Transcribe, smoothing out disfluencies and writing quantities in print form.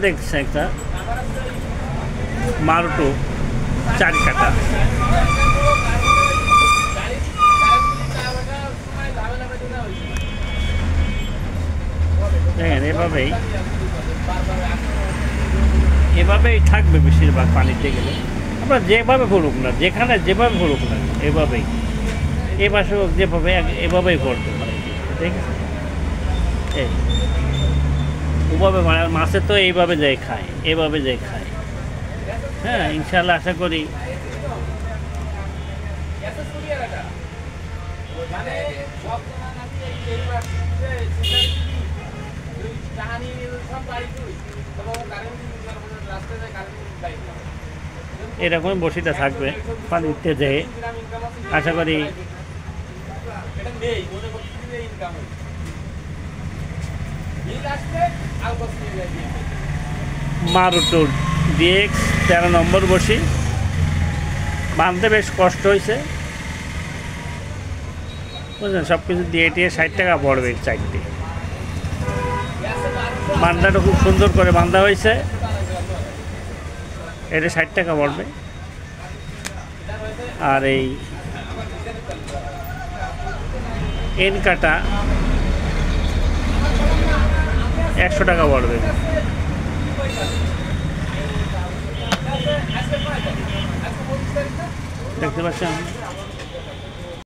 দেখছে একটা মারুটো 4 কাটা। দেখেন এভাবেই থাকবে বেশিরভাগ পানিতে গেলে। আমরা যেভাবে ভরুক না, যেখানে যেভাবে ভরুক না, এভাবেই এ পাশে যেভাবে এভাবেই ভরবে মানে, ঠিক আছে। এই ওভাবে মানে মাছে তো এইভাবে যায় খায়, এভাবে যায় খায়। হ্যাঁ, ইনশাল্লাহ আশা করি এরকম বসিটা থাকবে পানিতে যেয়ে। আশা করি মারুটো DX 13 নম্বর বসি বাঁধতে বেশ কষ্ট হয়েছে, বুঝলেন। সব কিছু দিয়ে টিয়ে 60 টাকা পড়বে 4টে। বান্ধাটা খুব সুন্দর করে বাঁধা হয়েছে, এটা 60 টাকা পড়বে। আর এই এন কাটা 100 টাকা পড়বে। দেখতে পাচ্ছেন।